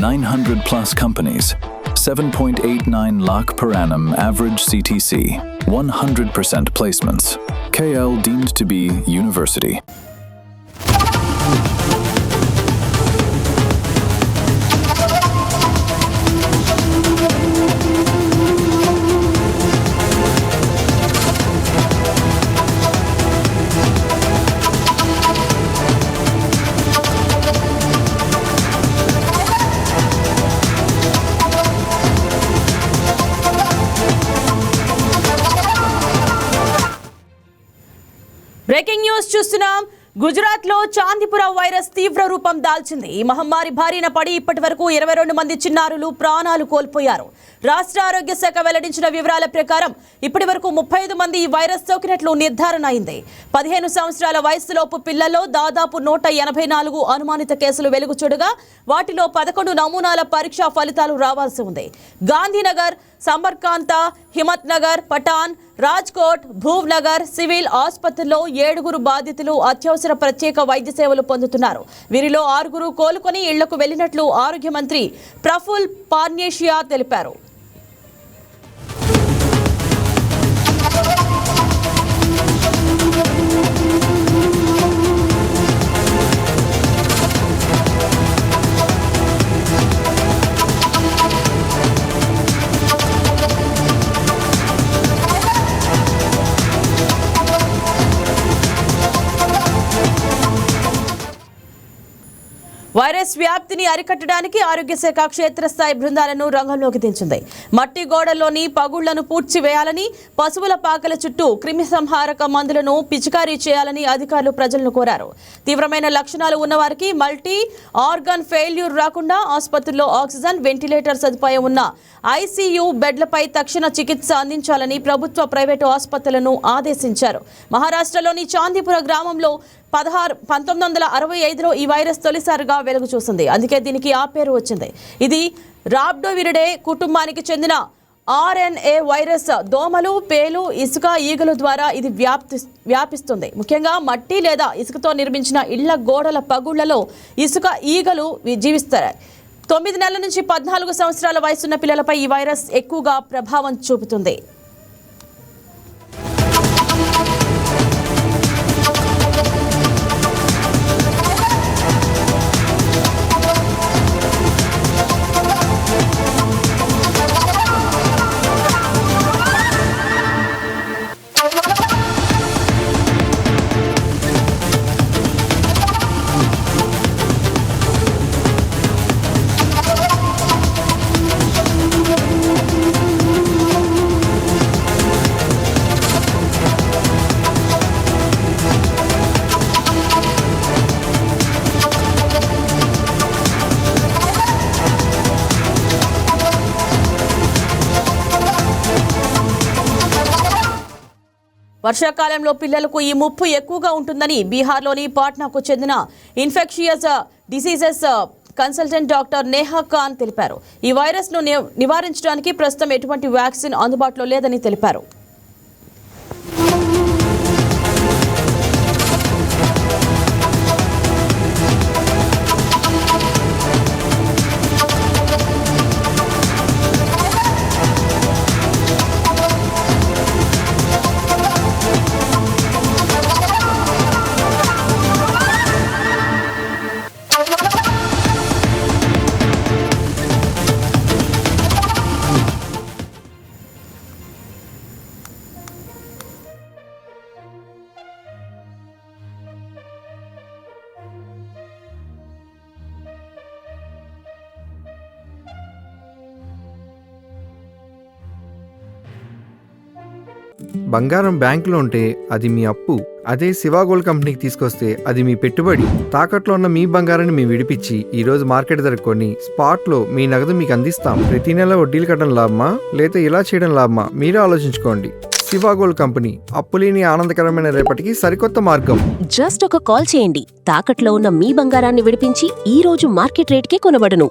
900 plus companies, 7.89 lakh per annum average CTC, 100% placements. KL deemed to be university. Breaking news చూస్తున్నాం. గుజరాత్ లో చాందిపుర virus తీవ్ర రూపం దాల్చింది. ఈ మహమ్మారి బారిన పడి ఇప్పటి వరకు 22 మంది చిన్నారులు ప్రాణాలు కోల్పోయారు. రాష్ట్ర ఆరోగ్య శాఖ వెల్లడించిన వివరాల ప్రకారం ఇప్పటి వరకు 35 మంది ఈ వైరస్ సోకినట్లు నిర్ధారణ అయింది. 15 సంవత్సరాల వయసులోపు పిల్లల్లో దాదాపు 184 అనుమానిత కేసులు వెలుగు చూడగా వాటిలో 11 నమూనాల పరీక్షా ఫలితాలు రావాల్సి ఉంది. గాంధీనగర్, సంబర్కాంత, హిమత్ నగర్, పటాన్, రాజ్కోట్, భూవ్నగర్ సివిల్ ఆసుపత్రుల్లో 7 బాధితులు అత్యవసర ప్రత్యేక వైద్య సేవలు పొందుతున్నారు. వీరిలో 6 కోలుకొని ఇళ్లకు వెళ్లినట్లు ఆరోగ్య మంత్రి ప్రఫుల్ పార్నేషియా తెలిపారు. వైరస్ వ్యాప్తిని అరికట్టడానికి ఆరోగ్య శాఖ క్షేత్రస్థాయి బృందాలను రంగంలోకి దించింది. మట్టి గోడల్లోని పగుళ్లను పూడ్చివేయాలని, పశువుల పాకల చుట్టూ క్రిమి సంహారక మందులను పిచికారీ చేయాలని అధికారులు ప్రజలను కోరారు. తీవ్రమైన లక్షణాలు ఉన్నవారికి మల్టీ ఆర్గన్ ఫెయిల్యూర్ రాకుండా ఆసుపత్రుల్లో ఆక్సిజన్, వెంటిలేటర్ సదుపాయం ఉన్న ఐసీయూ బెడ్లపై తక్షణ చికిత్స అందించాలని ప్రభుత్వ, ప్రైవేటు ఆసుపత్రులను ఆదేశించారు. మహారాష్ట్రలోని చాందీపుర గ్రామంలో 1965లో ఈ వైరస్ తొలిసారిగా వెలుగు చూసింది. అందుకే దీనికి ఆ పేరు వచ్చింది. ఇది రాబ్డోవిరిడే కుటుంబానికి చెందిన ఆర్ఎన్ఏ వైరస్. దోమలు, పేలు, ఇసుక, ఈగల ద్వారా ఇది వ్యాపిస్తుంది. ముఖ్యంగా మట్టి లేదా ఇసుకతో నిర్మించిన ఇళ్ల గోడల పగుళ్లలో ఇసుక ఈగలు జీవిస్తాయి. 9 నెలల నుంచి 14 సంవత్సరాల వయసున్న పిల్లలపై ఈ వైరస్ ఎక్కువగా ప్రభావం చూపుతుంది. వర్షాకాలంలో పిల్లలకు ఈ ముప్పు ఎక్కువగా ఉంటుందని బీహార్లోని పాట్నాకు చెందిన infectious diseases consultant doctor Neha Khan తెలిపారు. ఈ వైరస్ను నివారించడానికి ప్రస్తుతం ఎటువంటి వ్యాక్సిన్ అందుబాటులో లేదని తెలిపారు. బంగారం బ్యాంకులో ఉంటే అది మీ అప్పు, అదే శివ గోల్డ్ కంపెనీకి తీసుకొస్తే అది మీ పెట్టుబడి. తాకట్లో ఉన్న మీ బంగారాన్ని మేము విడిపించి ఈ రోజు మార్కెట్ ధర కొని స్పాట్లో మీ నగదు మీకు అందిస్తాం. ప్రతి నెల వడ్డీలు కట్టడం లాభమా లేదా ఇలా చేయడం లాభమా మీరే ఆలోచించుకోండి. శివ గోల్డ్ కంపెనీ, అప్పులేని ఆనందకరమైన రేపటికి సరికొత్త మార్గం. జస్ట్ ఒక కాల్ చేయండి. తాకట్లో ఉన్న మీ బంగారాన్ని విడిపించి ఈ రోజు మార్కెట్ రేట్కే కొనబడును.